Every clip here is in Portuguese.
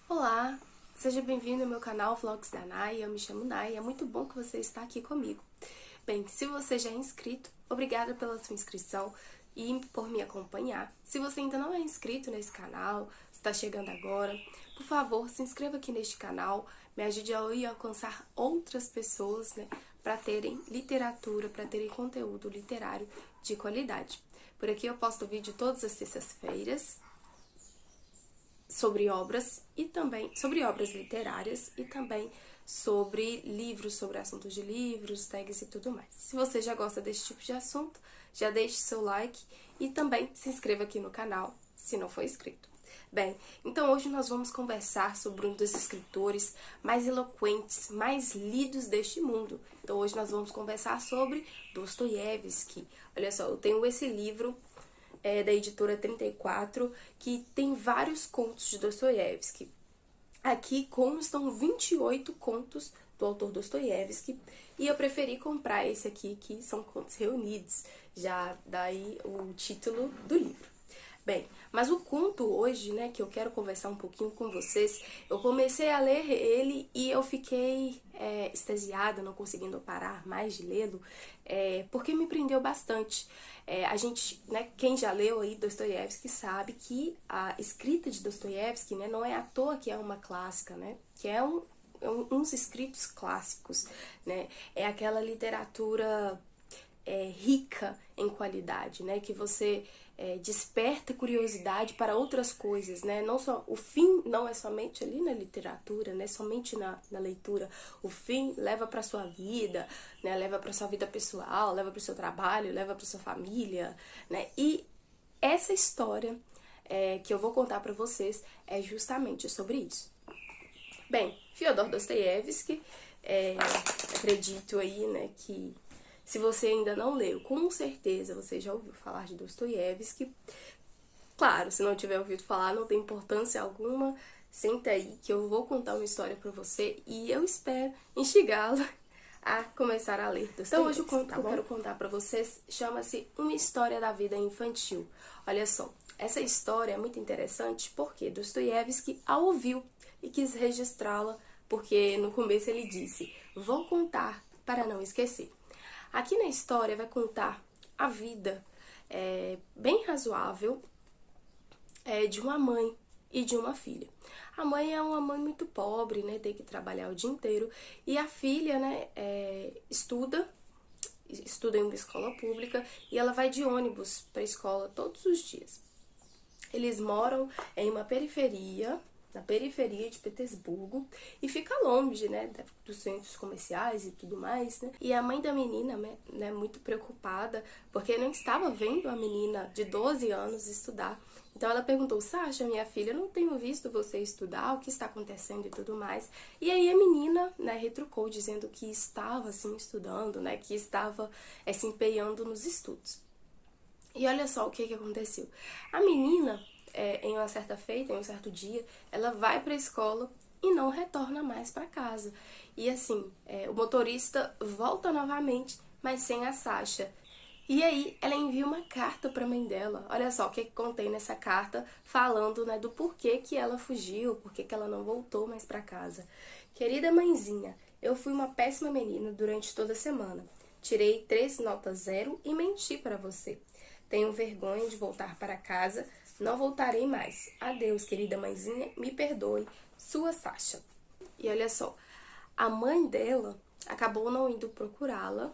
Olá, seja bem-vindo ao meu canal Vlogs da Nay. Eu me chamo Nay, é muito bom que você está aqui comigo. Bem, se você já é inscrito, obrigada pela sua inscrição e por me acompanhar. Se você ainda não é inscrito nesse canal, está chegando agora, por favor, se inscreva aqui neste canal, me ajude a alcançar outras pessoas, né, para terem literatura, para terem conteúdo literário de qualidade. Por aqui eu posto vídeo todas as terças-feiras sobre obras e também sobre obras literárias e também sobre livros, sobre assuntos de livros, tags e tudo mais. Se você já gosta desse tipo de assunto, já deixe seu like e também se inscreva aqui no canal, se não for inscrito. Bem, então hoje nós vamos conversar sobre um dos escritores mais eloquentes, mais lidos deste mundo. Então hoje nós vamos conversar sobre Dostoiévski. Olha só, eu tenho esse livro da editora 34, que tem vários contos de Dostoiévski. Aqui constam 28 contos do autor Dostoiévski, e eu preferi comprar esse aqui, que são contos reunidos, já daí o título do livro. Bem, mas o conto hoje, né, que eu quero conversar um pouquinho com vocês, eu comecei a ler ele e eu fiquei extasiada, não conseguindo parar mais de lê-lo, porque me prendeu bastante. A gente, né, quem já leu aí Dostoiévski sabe que a escrita de Dostoiévski, né, não é à toa que é uma clássica, né, que é uns escritos clássicos, né, é aquela literatura rica em qualidade, né, que você desperta curiosidade para outras coisas, né? Não só o fim não é somente ali na literatura, né? Somente na leitura. O fim leva para sua vida, né? Leva para sua vida pessoal, leva para o seu trabalho, leva para sua família, né? E essa história que eu vou contar para vocês é justamente sobre isso. Bem, Fyodor Dostoiévski, acredito aí, né, que se você ainda não leu, com certeza você já ouviu falar de Dostoiévski. Claro, se não tiver ouvido falar, não tem importância alguma. Senta aí que eu vou contar uma história pra você e eu espero instigá-lo a começar a ler Dostoiévski. Então hoje o conto que eu quero contar pra vocês chama-se Uma História da Vida Infantil. Olha só, essa história é muito interessante porque Dostoiévski a ouviu e quis registrá-la, porque no começo ele disse: vou contar para não esquecer. Aqui na história vai contar a vida bem razoável de uma mãe e de uma filha. A mãe é uma mãe muito pobre, né, tem que trabalhar o dia inteiro, e a filha, né, estuda em uma escola pública e ela vai de ônibus para a escola todos os dias. Eles moram em uma periferia, na periferia de Petersburgo, e fica longe, né, dos centros comerciais e tudo mais, né? E a mãe da menina, né, muito preocupada, porque não estava vendo a menina de 12 anos estudar. Então ela perguntou: Sasha, minha filha, eu não tenho visto você estudar, o que está acontecendo e tudo mais. E aí a menina, né, retrucou, dizendo que estava, assim, estudando, né, que estava se empenhando nos estudos. E olha só o que aconteceu. A menina, em uma certa feita, em um certo dia, ela vai para a escola e não retorna mais para casa. E assim, o motorista volta novamente, mas sem a Sasha. E aí ela envia uma carta para a mãe dela. Olha só o que contém nessa carta, falando, né, do porquê que ela fugiu, porquê que ela não voltou mais para casa. Querida mãezinha, eu fui uma péssima menina durante toda a semana. Tirei 3 notas 0 e menti para você. Tenho vergonha de voltar para casa. Não voltarei mais. Adeus, querida mãezinha, me perdoe. Sua Sasha. E olha só, a mãe dela acabou não indo procurá-la.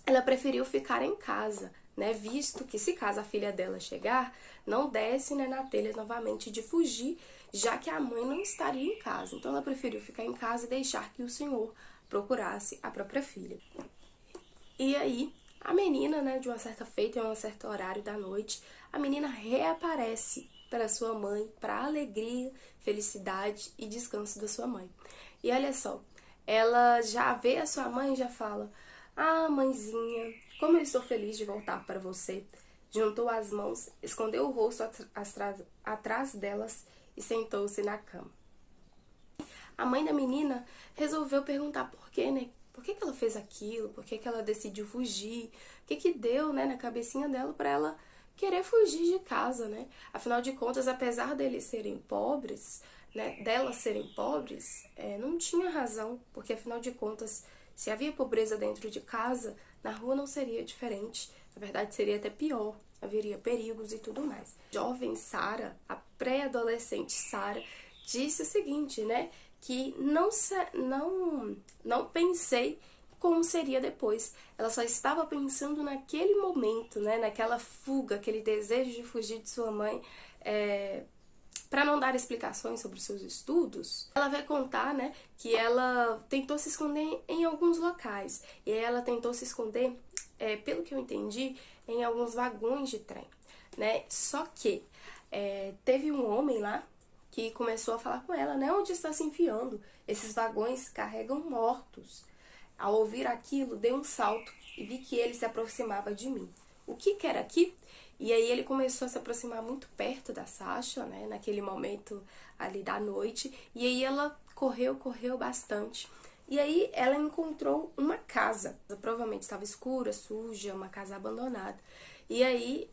Ela preferiu ficar em casa, né? Visto que se caso a filha dela chegar, não desse, né, na telha novamente de fugir, já que a mãe não estaria em casa. Então ela preferiu ficar em casa e deixar que o senhor procurasse a própria filha. E aí a menina, né, de uma certa feita, em um certo horário da noite, a menina reaparece para sua mãe, para a alegria, felicidade e descanso da sua mãe. E olha só, ela já vê a sua mãe e já fala: ah, mãezinha, como eu estou feliz de voltar para você. Juntou as mãos, escondeu o rosto atrás delas e sentou-se na cama. A mãe da menina resolveu perguntar por quê, né? Por que que ela fez aquilo? Por que que ela decidiu fugir? O que que deu, né, na cabecinha dela para ela querer fugir de casa, né? Afinal de contas, apesar deles serem pobres, né, delas serem pobres, não tinha razão, porque afinal de contas, se havia pobreza dentro de casa, na rua não seria diferente. Na verdade, seria até pior. Haveria perigos e tudo mais. Jovem Sara, a pré-adolescente Sara, disse o seguinte, né? Que não pensei como seria depois. Ela só estava pensando naquele momento, né? Naquela fuga, aquele desejo de fugir de sua mãe, para não dar explicações sobre os seus estudos. Ela vai contar, né, que ela tentou se esconder em alguns locais. E ela tentou se esconder, pelo que eu entendi, em alguns vagões de trem, né? Só que teve um homem lá que começou a falar com ela, né? Onde está se enfiando? Esses vagões carregam mortos. Ao ouvir aquilo, dei um salto e vi que ele se aproximava de mim. O que era aqui? E aí ele começou a se aproximar muito perto da Sasha, né? Naquele momento ali da noite. E aí ela correu bastante. E aí ela encontrou uma casa. Provavelmente estava escura, suja, uma casa abandonada. E aí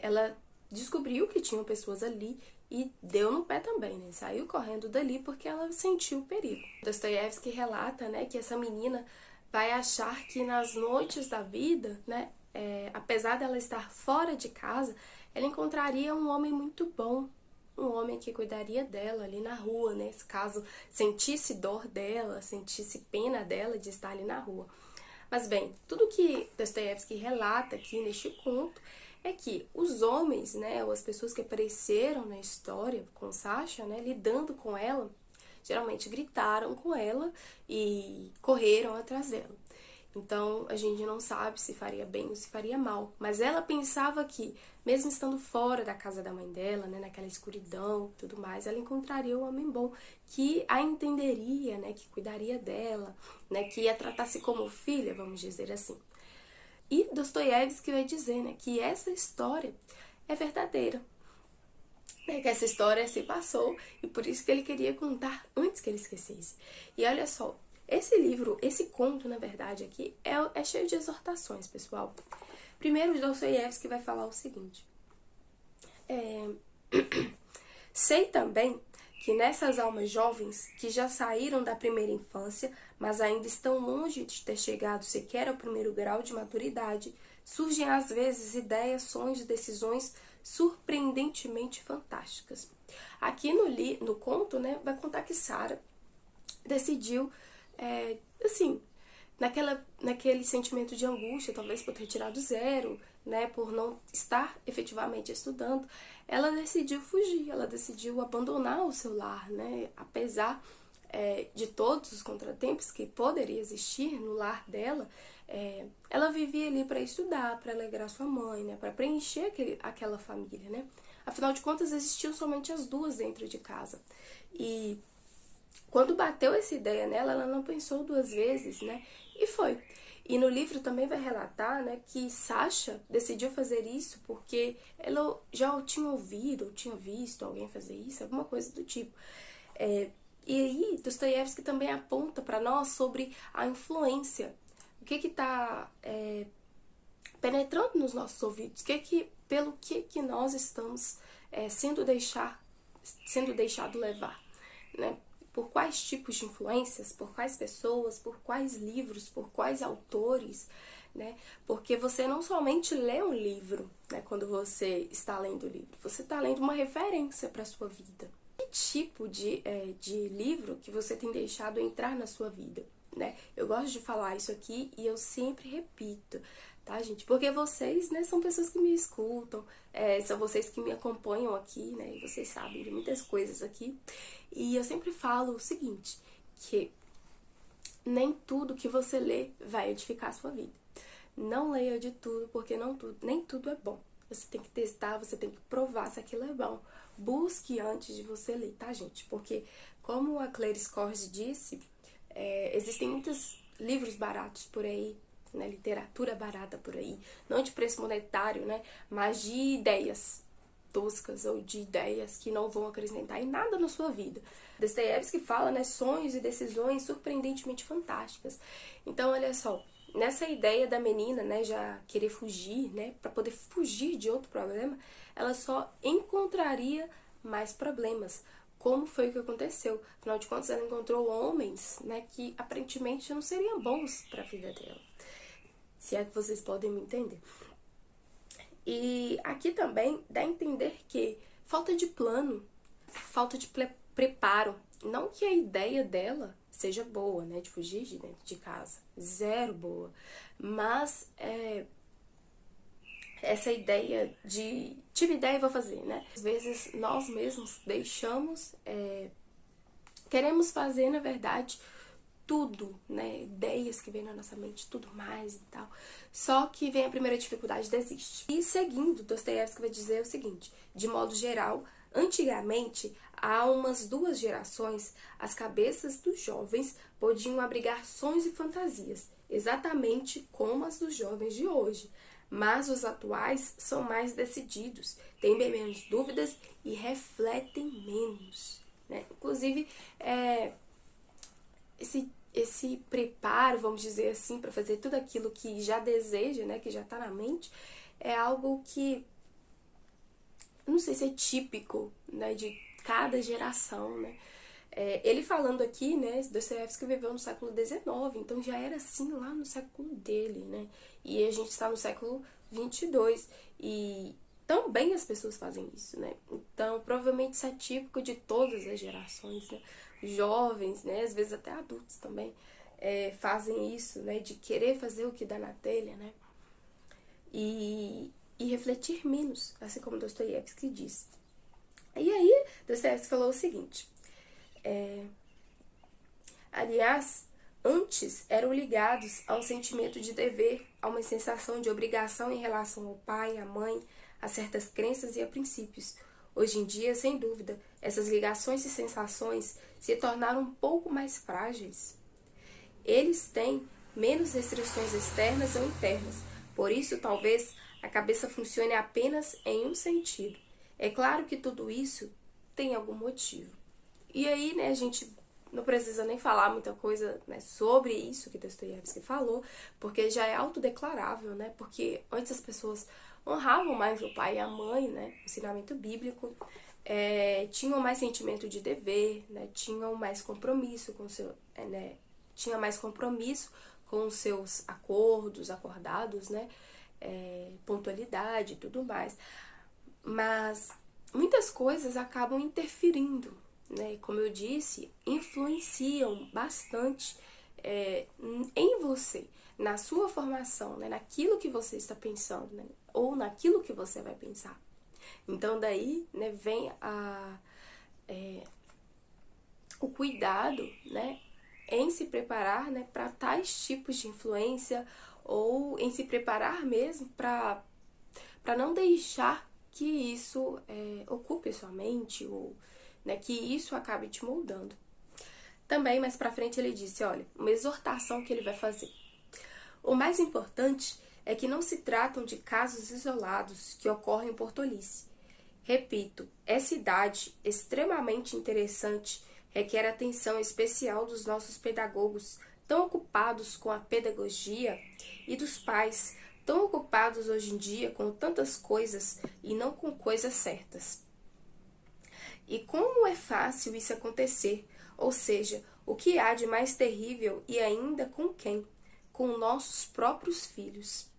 ela descobriu que tinham pessoas ali e deu no pé também, né? Saiu correndo dali porque ela sentiu o perigo. Dostoiévski relata, né, que essa menina vai achar que nas noites da vida, né, apesar dela estar fora de casa, ela encontraria um homem muito bom, um homem que cuidaria dela ali na rua, né? Caso sentisse dor dela, sentisse pena dela de estar ali na rua. Mas bem, tudo que Dostoiévski relata aqui neste conto é que os homens, né, ou as pessoas que apareceram na história com Sasha, né, lidando com ela, geralmente gritaram com ela e correram atrás dela. Então, a gente não sabe se faria bem ou se faria mal. Mas ela pensava que, mesmo estando fora da casa da mãe dela, né, naquela escuridão e tudo mais, ela encontraria um homem bom que a entenderia, né, que cuidaria dela, né, que a tratasse como filha, vamos dizer assim. E Dostoiévski vai dizer, né, que essa história é verdadeira, né, que essa história se passou e por isso que ele queria contar antes que ele esquecesse. E olha só, esse livro, esse conto, na verdade, aqui, é cheio de exortações, pessoal. Primeiro, Dostoiévski vai falar o seguinte. Sei também que nessas almas jovens, que já saíram da primeira infância, mas ainda estão longe de ter chegado sequer ao primeiro grau de maturidade, surgem às vezes ideias, sonhos, decisões surpreendentemente fantásticas. Aqui no conto, né, vai contar que Sara decidiu, assim, naquele sentimento de angústia, talvez por ter tirado zero, né, por não estar efetivamente estudando, ela decidiu fugir, ela decidiu abandonar o seu lar, né, apesar de todos os contratempos que poderia existir no lar dela, ela vivia ali para estudar, para alegrar sua mãe, né, para preencher aquela família, né. Afinal de contas, existiam somente as duas dentro de casa. E quando bateu essa ideia nela, ela não pensou duas vezes, né? E foi. E no livro também vai relatar, né, que Sasha decidiu fazer isso porque ela já tinha ouvido ou tinha visto alguém fazer isso, alguma coisa do tipo. E aí, Dostoiévski também aponta para nós sobre a influência. O que está penetrando nos nossos ouvidos? Pelo que nós estamos sendo deixado levar, né? Por quais tipos de influências, por quais pessoas, por quais livros, por quais autores, né? Porque você não somente lê um livro, né, quando você está lendo o livro, você está lendo uma referência para a sua vida. Que tipo de livro que você tem deixado entrar na sua vida, né? Eu gosto de falar isso aqui e eu sempre repito, tá, gente? Porque vocês, né, são pessoas que me escutam, são vocês que me acompanham aqui, né? E vocês sabem de muitas coisas aqui. E eu sempre falo o seguinte, que nem tudo que você lê vai edificar a sua vida. Não leia de tudo, porque nem tudo é bom. Você tem que testar, você tem que provar se aquilo é bom. Busque antes de você ler, tá, gente? Porque, como a Clarice Corsi disse, existem muitos livros baratos por aí, né? Literatura barata por aí. Não de preço monetário, né? Mas de ideias. toscas ou de ideias que não vão acrescentar em nada na sua vida. Dostoiévski fala, né, sonhos e decisões surpreendentemente fantásticas. Então, olha só, nessa ideia da menina, né, já querer fugir, né, para poder fugir de outro problema, ela só encontraria mais problemas. Como foi o que aconteceu? Afinal de contas, ela encontrou homens, né, que aparentemente não seriam bons para a vida dela. Se é que vocês podem me entender. E aqui também dá a entender que falta de plano, falta de preparo. Não que a ideia dela seja boa, né, de fugir de dentro de casa. Zero boa. Mas essa ideia de tive ideia e vou fazer, né? Às vezes nós mesmos deixamos, queremos fazer, na verdade, tudo, né? Ideias que vêm na nossa mente, tudo mais e tal. Só que vem a primeira dificuldade, desiste. E seguindo, Dostoiévski vai dizer o seguinte: de modo geral, antigamente, há umas 2 gerações, as cabeças dos jovens podiam abrigar sonhos e fantasias, exatamente como as dos jovens de hoje. Mas os atuais são mais decididos, têm bem menos dúvidas e refletem menos, né? Inclusive, esse preparo, vamos dizer assim, para fazer tudo aquilo que já deseja, né, que já está na mente, é algo que, não sei se é típico, né, de cada geração, né. Ele falando aqui, né, Dostoiévski viveu no século XIX, então já era assim lá no século dele, né, e a gente está no século XXII, e também as pessoas fazem isso, né, então provavelmente isso é típico de todas as gerações, né, jovens, né, às vezes até adultos também, fazem isso, né, de querer fazer o que dá na telha, né, e refletir menos, assim como Dostoiévski diz. E aí, Dostoiévski falou o seguinte: aliás, antes eram ligados a um sentimento de dever, a uma sensação de obrigação em relação ao pai, à mãe, a certas crenças e a princípios. Hoje em dia, sem dúvida, essas ligações e sensações se tornaram um pouco mais frágeis. Eles têm menos restrições externas ou internas, por isso talvez a cabeça funcione apenas em um sentido. É claro que tudo isso tem algum motivo. E aí, né, a gente não precisa nem falar muita coisa, né, sobre isso que Dostoiévski falou, porque já é autodeclarável, né? Porque antes as pessoas honravam mais o pai e a mãe, né? Ensinamento bíblico, tinham mais sentimento de dever, né? Tinham mais compromisso com seu, né? Tinha mais compromisso com os seus acordos, acordados, né? Pontualidade e tudo mais. Mas muitas coisas acabam interferindo, né? Como eu disse, influenciam bastante em você, na sua formação, né? Naquilo que você está pensando, né? Ou naquilo que você vai pensar. Então daí, né, vem o cuidado, né, em se preparar, né, para tais tipos de influência, ou em se preparar mesmo para não deixar que isso ocupe sua mente, ou, né, que isso acabe te moldando. Também, mais pra frente, ele disse, olha, uma exortação que ele vai fazer. O mais importante é que não se tratam de casos isolados que ocorrem por tolice. Repito, essa idade extremamente interessante requer atenção especial dos nossos pedagogos, tão ocupados com a pedagogia, e dos pais, tão ocupados hoje em dia com tantas coisas e não com coisas certas. E como é fácil isso acontecer, ou seja, o que há de mais terrível e ainda com quem? Com nossos próprios filhos.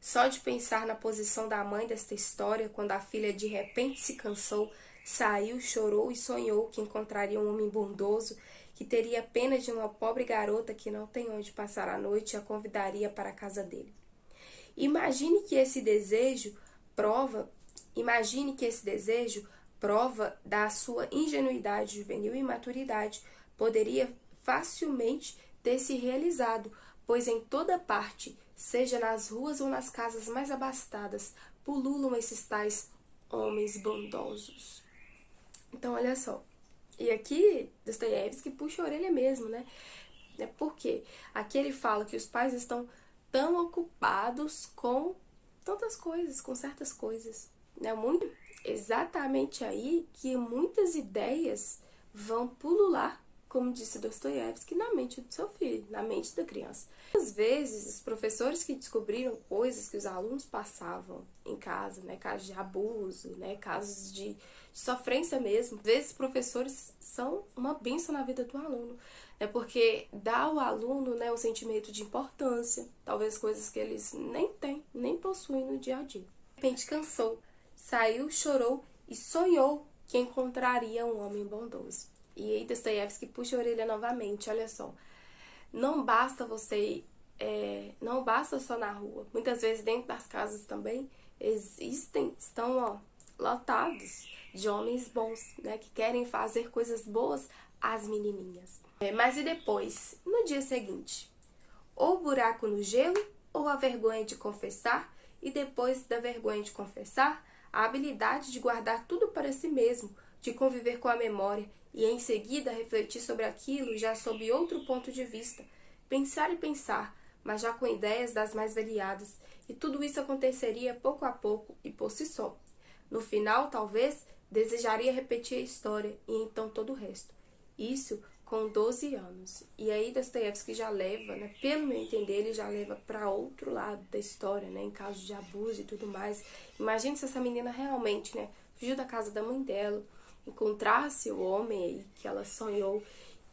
Só de pensar na posição da mãe desta história, quando a filha de repente se cansou, saiu, chorou e sonhou que encontraria um homem bondoso, que teria pena de uma pobre garota que não tem onde passar a noite e a convidaria para a casa dele. Imagine que esse desejo prova da sua ingenuidade juvenil e imaturidade, poderia facilmente ter se realizado, pois em toda parte, seja nas ruas ou nas casas mais abastadas, pululam esses tais homens bondosos. Então, olha só. E aqui, Dostoiévski puxa a orelha mesmo, né? Por quê? Aqui ele fala que os pais estão tão ocupados com tantas coisas, com certas coisas, né? exatamente aí que muitas ideias vão pulular, como disse Dostoiévski, na mente do seu filho, na mente da criança. Às vezes, os professores que descobriram coisas que os alunos passavam em casa, né, casos de abuso, né, casos de sofrência mesmo, às vezes os professores são uma bênção na vida do aluno, né, porque dá ao aluno, né, um sentimento de importância, talvez coisas que eles nem têm, nem possuem no dia a dia. De repente cansou, saiu, chorou e sonhou que encontraria um homem bondoso. E aí Dostoiévski puxa a orelha novamente, olha só. Não basta não basta só na rua. Muitas vezes dentro das casas também estão lotados de homens bons, né, que querem fazer coisas boas às menininhas. Mas e depois, no dia seguinte? Ou buraco no gelo, ou a vergonha de confessar, e depois da vergonha de confessar, a habilidade de guardar tudo para si mesmo, de conviver com a memória e em seguida refletir sobre aquilo já sob outro ponto de vista, pensar e pensar, mas já com ideias das mais variadas, e tudo isso aconteceria pouco a pouco e por si só. No final, talvez, desejaria repetir a história e então todo o resto. Isso com 12 anos. E aí Dostoiévski já leva, né, pelo meu entender, ele já leva para outro lado da história, né, em casos de abuso e tudo mais. Imagine se essa menina realmente, né, fugiu da casa da mãe dela, encontrasse o homem aí que ela sonhou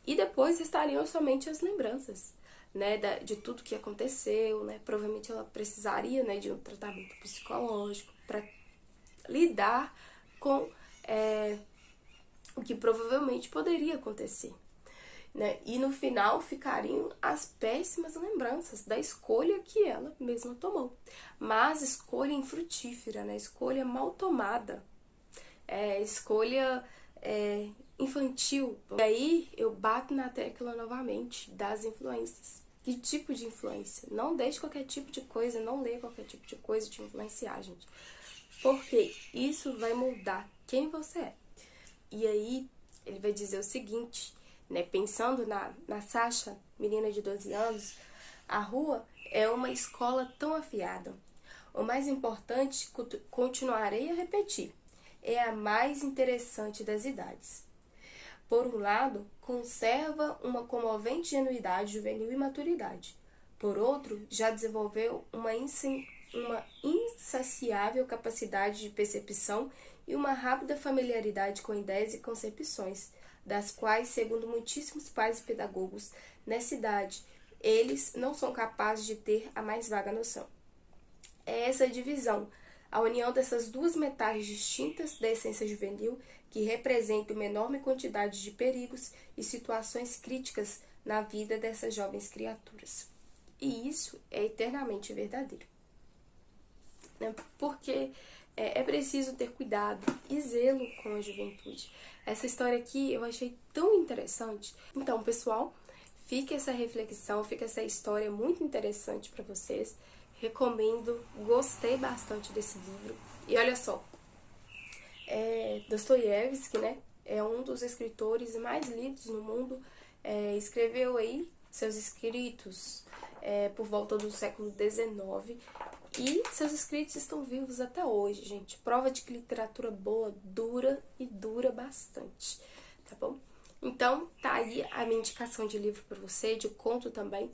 e depois restariam somente as lembranças, né, de tudo que aconteceu, né? Provavelmente ela precisaria, né, de um tratamento psicológico para lidar com o que provavelmente poderia acontecer, né? E no final ficariam as péssimas lembranças da escolha que ela mesma tomou, mas escolha infrutífera, né? Escolha mal tomada, escolha infantil. E aí eu bato na tecla novamente das influências. Que tipo de influência? Não deixe qualquer tipo de coisa, não leia qualquer tipo de coisa te influenciar, gente. Porque isso vai moldar quem você é. E aí ele vai dizer o seguinte, né? Pensando na Sasha, menina de 12 anos, a rua é uma escola tão afiada. O mais importante, continuarei a repetir, é a mais interessante das idades. Por um lado, conserva uma comovente genuidade juvenil e maturidade. Por outro, já desenvolveu uma insaciável capacidade de percepção e uma rápida familiaridade com ideias e concepções, das quais, segundo muitíssimos pais e pedagogos nessa idade, eles não são capazes de ter a mais vaga noção. É essa divisão, a união dessas duas metades distintas da essência juvenil, que representa uma enorme quantidade de perigos e situações críticas na vida dessas jovens criaturas. E isso é eternamente verdadeiro, né? Porque é preciso ter cuidado e zelo com a juventude. Essa história aqui eu achei tão interessante. Então, pessoal, fica essa reflexão, fica essa história muito interessante para vocês. Recomendo, gostei bastante desse livro. E olha só, Dostoiévski, né, é um dos escritores mais lidos no mundo. Escreveu aí seus escritos por volta do século XIX e seus escritos estão vivos até hoje, gente. Prova de que literatura boa dura e dura bastante, tá bom? Então, tá aí a minha indicação de livro para você, de conto também,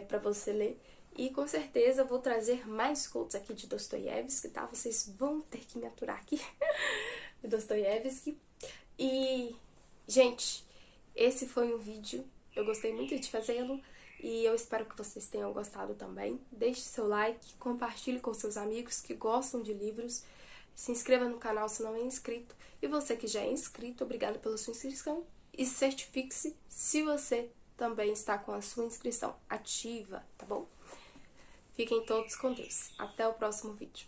para você ler. E com certeza vou trazer mais contos aqui de Dostoiévski, tá? Vocês vão ter que me aturar aqui, de Dostoiévski. E, gente, esse foi um vídeo, eu gostei muito de fazê-lo e eu espero que vocês tenham gostado também. Deixe seu like, compartilhe com seus amigos que gostam de livros, se inscreva no canal se não é inscrito. E você que já é inscrito, obrigado pela sua inscrição e certifique-se se você também está com a sua inscrição ativa, tá bom? Fiquem todos com Deus. Até o próximo vídeo.